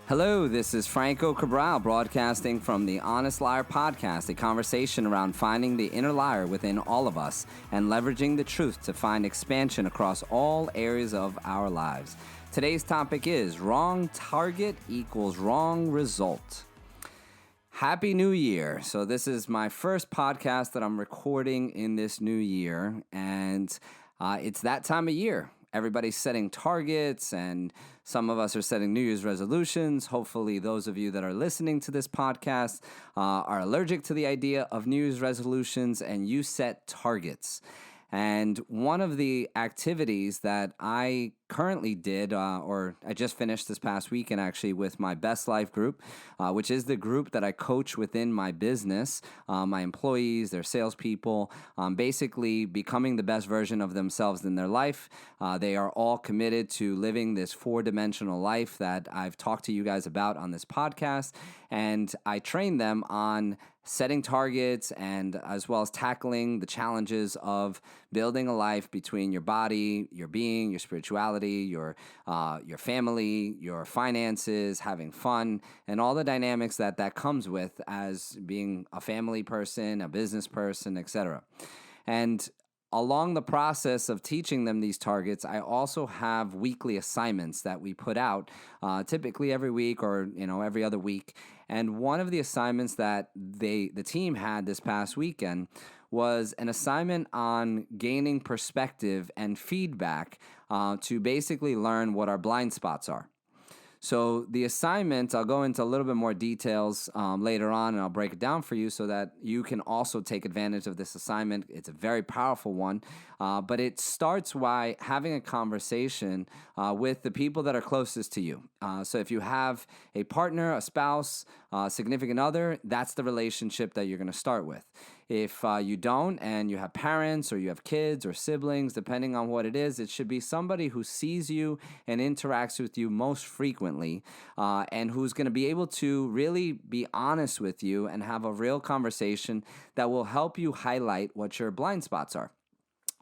Hello, this is Franco Cabral broadcasting from the Honest Liar podcast, a conversation around finding the inner liar within all of us and leveraging the truth to find expansion across all areas of our lives. Today's topic is wrong target equals wrong result. Happy New Year. So this is my first podcast that I'm recording in this new year, and it's that time of year. Everybody's setting targets, and some of us are setting New Year's resolutions. Hopefully, those of you that are listening to this podcast are allergic to the idea of New Year's resolutions, and you set targets. And one of the activities that I currently did, or I just finished this past weekend actually with my Best Life group, which is the group that I coach within my business, my employees, their salespeople, basically becoming the best version of themselves in their life. They are all committed to living this four-dimensional life that I've talked to you guys about on this podcast. And I train them on setting targets and as well as tackling the challenges of building a life between your body, your being, your spirituality, your family, your finances, having fun, and all the dynamics that comes with as being a family person, a business person, etc. And along the process of teaching them these targets, I also have weekly assignments that we put out, typically every week or every other week. And one of the assignments that the team had this past weekend was an assignment on gaining perspective and feedback to basically learn what our blind spots are. So the assignment, I'll go into a little bit more details later on, and I'll break it down for you so that you can also take advantage of this assignment. It's a very powerful one, but it starts by having a conversation with the people that are closest to you. So if you have a partner, a spouse, significant other, that's the relationship that you're going to start with. If you don't and you have parents or you have kids or siblings, depending on what it is, it should be somebody who sees you and interacts with you most frequently. And who's going to be able to really be honest with you and have a real conversation that will help you highlight what your blind spots are.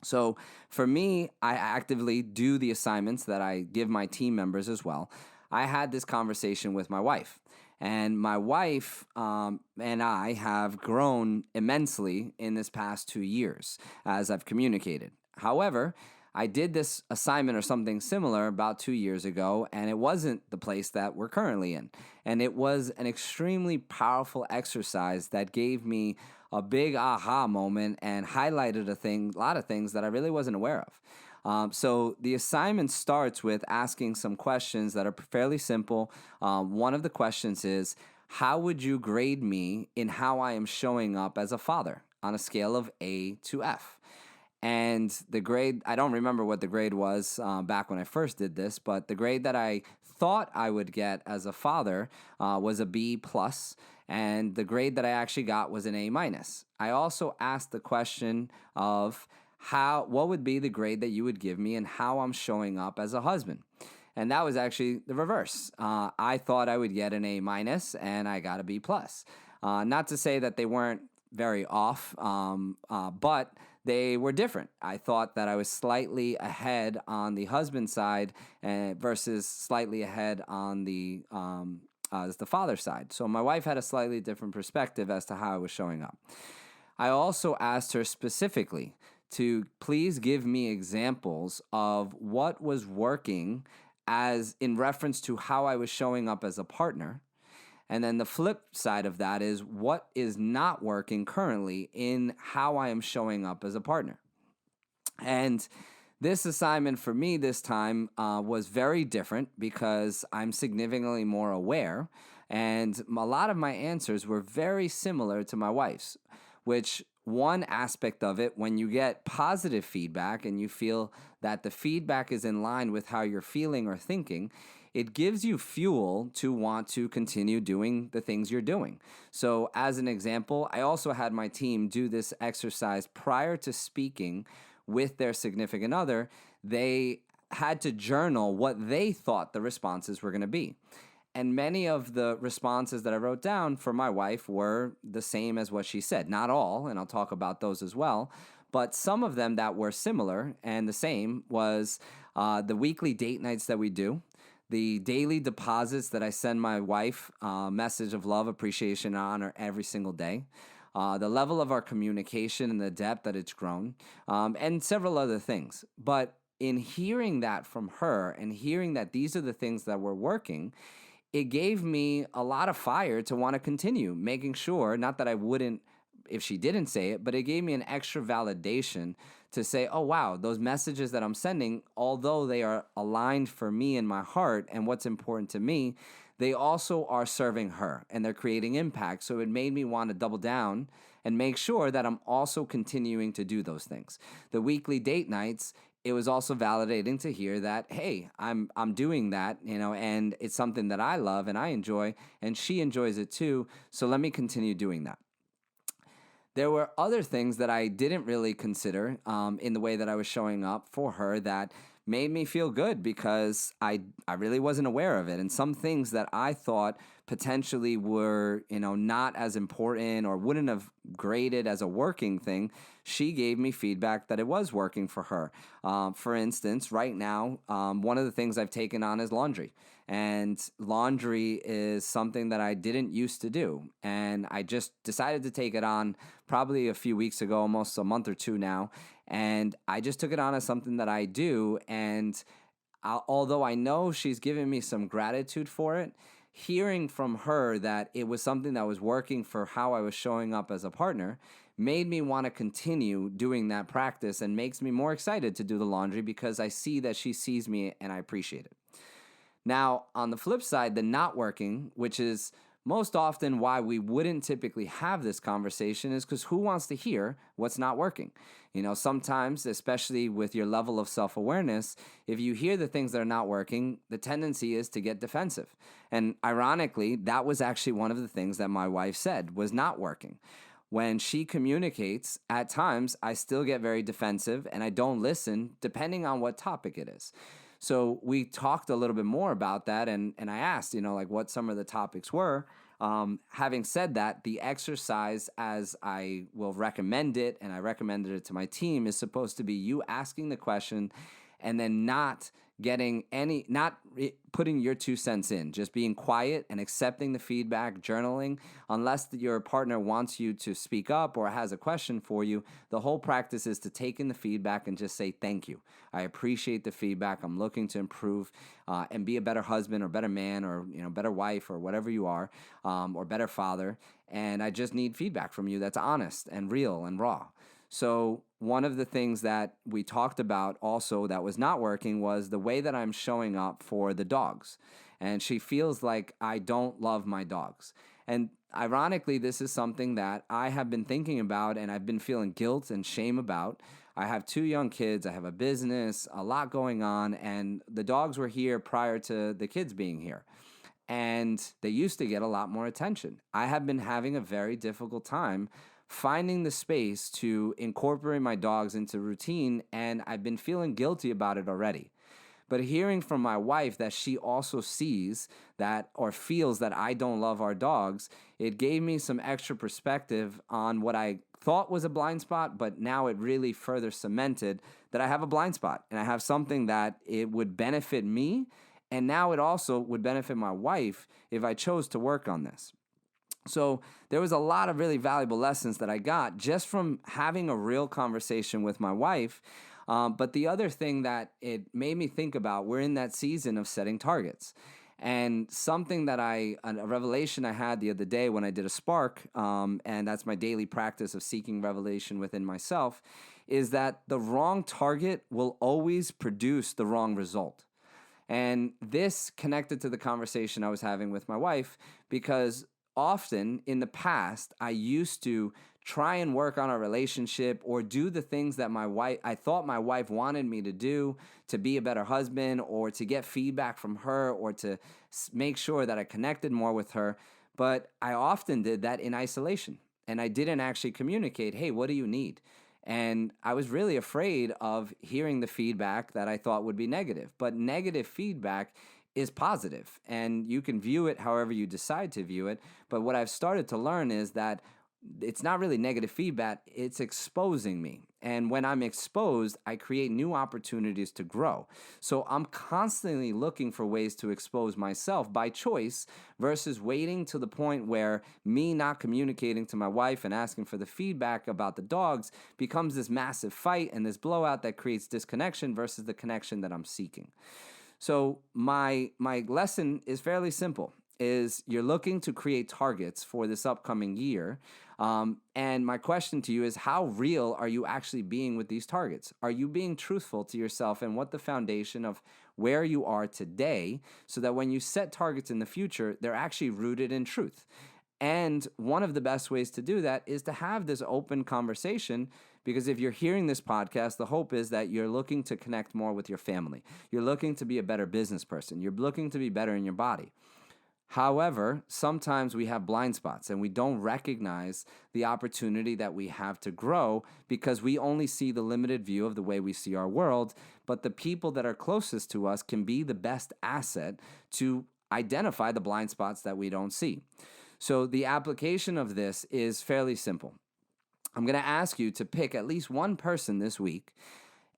So for me, I actively do the assignments that I give my team members as well. I had this conversation with my wife, and my wife and I have grown immensely in this past 2 years as I've communicated. However, I did this assignment or something similar about 2 years ago, and it wasn't the place that we're currently in. And it was an extremely powerful exercise that gave me a big aha moment and highlighted a lot of things that I really wasn't aware of. So the assignment starts with asking some questions that are fairly simple. One of the questions is, how would you grade me in how I am showing up as a father on a scale of A to F? And the grade, I don't remember what the grade was back when I first did this, but the grade that I thought I would get as a father was a B+, and the grade that I actually got was an A-. I also asked the question of what would be the grade that you would give me and how I'm showing up as a husband. And that was actually the reverse. I thought I would get an A- and I got a B+. Not to say that they weren't very off, but they were different. I thought that I was slightly ahead on the husband side versus slightly ahead on the father side. So my wife had a slightly different perspective as to how I was showing up. I also asked her specifically to please give me examples of what was working as in reference to how I was showing up as a partner. And then the flip side of that is what is not working currently in how I am showing up as a partner. And this assignment for me this time was very different because I'm significantly more aware. And a lot of my answers were very similar to my wife's, which one aspect of it, when you get positive feedback and you feel that the feedback is in line with how you're feeling or thinking, it gives you fuel to want to continue doing the things you're doing. So as an example, I also had my team do this exercise prior to speaking with their significant other. They had to journal what they thought the responses were going to be. And many of the responses that I wrote down for my wife were the same as what she said. Not all, and I'll talk about those as well. But some of them that were similar and the same was the weekly date nights that we do, the daily deposits that I send my wife, message of love, appreciation, and honor every single day, the level of our communication and the depth that it's grown, and several other things. But in hearing that from her and hearing that these are the things that were working, it gave me a lot of fire to want to continue making sure, not that I wouldn't if she didn't say it, but it gave me an extra validation to say, oh, wow, those messages that I'm sending, although they are aligned for me in my heart and what's important to me, they also are serving her and they're creating impact. So it made me want to double down and make sure that I'm also continuing to do those things. The weekly date nights, it was also validating to hear that, hey, I'm doing that, and it's something that I love and I enjoy, and she enjoys it too. So let me continue doing that. There were other things that I didn't really consider in the way that I was showing up for her that made me feel good because I really wasn't aware of it. And some things that I thought potentially were, not as important or wouldn't have graded as a working thing, she gave me feedback that it was working for her. For instance, right now, one of the things I've taken on is laundry. And laundry is something that I didn't used to do. And I just decided to take it on probably a few weeks ago, almost a month or two now. And I just took it on as something that I do. And although I know she's given me some gratitude for it, hearing from her that it was something that was working for how I was showing up as a partner made me want to continue doing that practice and makes me more excited to do the laundry because I see that she sees me and I appreciate it. Now, on the flip side, the not working, which is most often why we wouldn't typically have this conversation, is because who wants to hear what's not working? Sometimes, especially with your level of self-awareness, if you hear the things that are not working, the tendency is to get defensive. And ironically, that was actually one of the things that my wife said was not working. When she communicates, at times, I still get very defensive and I don't listen, depending on what topic it is. So we talked a little bit more about that, and I asked, what some of the topics were. Having said that, the exercise, as I will recommend it, and I recommended it to my team, is supposed to be you asking the question and then not putting your 2 cents in, just being quiet and accepting the feedback, journaling. Unless your partner wants you to speak up or has a question for you, the whole practice is to take in the feedback and just say, thank you. I appreciate the feedback. I'm looking to improve and be a better husband or better man or better wife or whatever you are, or better father. And I just need feedback from you that's honest and real and raw. So one of the things that we talked about also that was not working was the way that I'm showing up for the dogs. And she feels like I don't love my dogs. And ironically, this is something that I have been thinking about and I've been feeling guilt and shame about. I have 2 young kids, I have a business, a lot going on, and the dogs were here prior to the kids being here. And they used to get a lot more attention. I have been having a very difficult time finding the space to incorporate my dogs into routine, and I've been feeling guilty about it already. But hearing from my wife that she also sees that or feels that I don't love our dogs, it gave me some extra perspective on what I thought was a blind spot, but now it really further cemented that I have a blind spot and I have something that it would benefit me, and now it also would benefit my wife if I chose to work on this. So there was a lot of really valuable lessons that I got just from having a real conversation with my wife. But the other thing that it made me think about, we're in that season of setting targets. And something that a revelation I had the other day when I did a spark, and that's my daily practice of seeking revelation within myself, is that the wrong target will always produce the wrong result. And this connected to the conversation I was having with my wife, because often in the past, I used to try and work on a relationship or do the things that I thought my wife wanted me to do to be a better husband or to get feedback from her or to make sure that I connected more with her. But I often did that in isolation, and I didn't actually communicate, hey, what do you need? And I was really afraid of hearing the feedback that I thought would be negative. But negative feedback is positive, and you can view it however you decide to view it. But what I've started to learn is that it's not really negative feedback, it's exposing me. And when I'm exposed, I create new opportunities to grow. So I'm constantly looking for ways to expose myself by choice versus waiting to the point where me not communicating to my wife and asking for the feedback about the dogs becomes this massive fight and this blowout that creates disconnection versus the connection that I'm seeking. So my lesson is fairly simple. Is you're looking to create targets for this upcoming year. And my question to you is, how real are you actually being with these targets? Are you being truthful to yourself and what the foundation of where you are today so that when you set targets in the future, they're actually rooted in truth? And one of the best ways to do that is to have this open conversation, because if you're hearing this podcast, the hope is that you're looking to connect more with your family. You're looking to be a better business person. You're looking to be better in your body. However, sometimes we have blind spots and we don't recognize the opportunity that we have to grow because we only see the limited view of the way we see our world. But the people that are closest to us can be the best asset to identify the blind spots that we don't see. So the application of this is fairly simple. I'm going to ask you to pick at least one person this week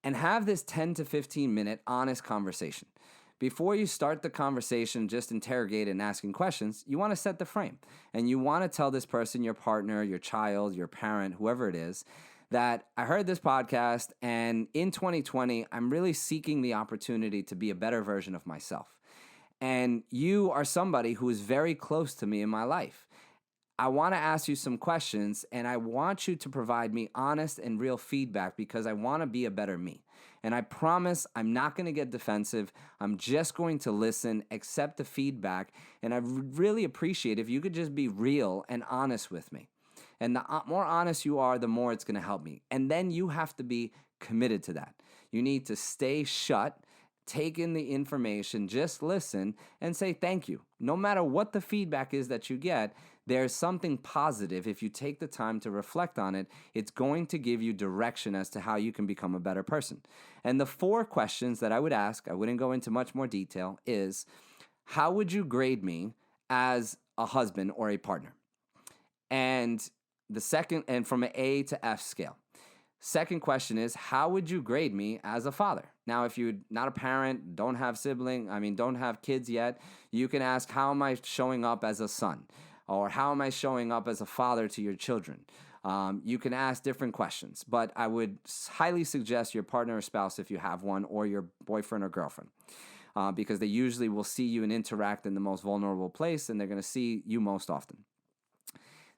and have this 10 to 15 minute honest conversation. Before you start the conversation, just interrogate and asking questions, you want to set the frame. And you want to tell this person, your partner, your child, your parent, whoever it is, that I heard this podcast and in 2020, I'm really seeking the opportunity to be a better version of myself. And you are somebody who is very close to me in my life. I want to ask you some questions and I want you to provide me honest and real feedback because I want to be a better me. And I promise I'm not going to get defensive. I'm just going to listen, accept the feedback, and I really appreciate if you could just be real and honest with me. And the more honest you are, the more it's going to help me. And then you have to be committed to that. You need to stay shut, take in the information, just listen, and say thank you. No matter what the feedback is that you get, there's something positive. If you take the time to reflect on it, it's going to give you direction as to how you can become a better person. And the 4 questions that I would ask, I wouldn't go into much more detail, is how would you grade me as a husband or a partner? And the second, and from an A to F scale. Second question is, how would you grade me as a father? Now, if you're not a parent, don't have don't have kids yet, you can ask, how am I showing up as a son? Or how am I showing up as a father to your children? You can ask different questions, but I would highly suggest your partner or spouse, if you have one, or your boyfriend or girlfriend, because they usually will see you and interact in the most vulnerable place, and they're going to see you most often.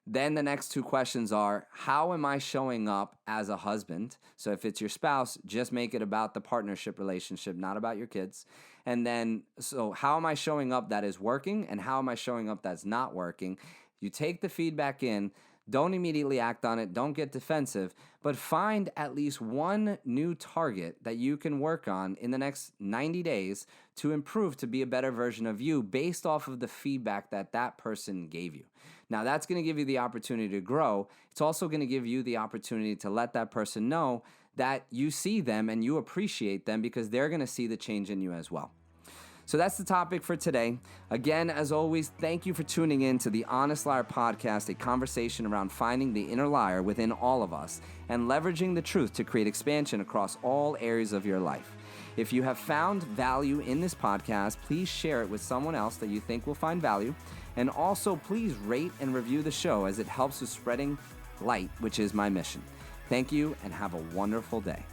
Then the next 2 questions are, how am I showing up as a husband? So if it's your spouse, just make it about the partnership relationship, not about your kids. And then, so how am I showing up that is working, and how am I showing up that's not working? You take the feedback in, don't immediately act on it, don't get defensive, but find at least one new target that you can work on in the next 90 days to improve to be a better version of you based off of the feedback that that person gave you. Now, that's going to give you the opportunity to grow. It's also going to give you the opportunity to let that person know that you see them and you appreciate them because they're going to see the change in you as well. So that's the topic for today. Again, as always, thank you for tuning in to the Honest Liar Podcast, a conversation around finding the inner liar within all of us and leveraging the truth to create expansion across all areas of your life. If you have found value in this podcast, please share it with someone else that you think will find value. And also, please rate and review the show as it helps with spreading light, which is my mission. Thank you and have a wonderful day.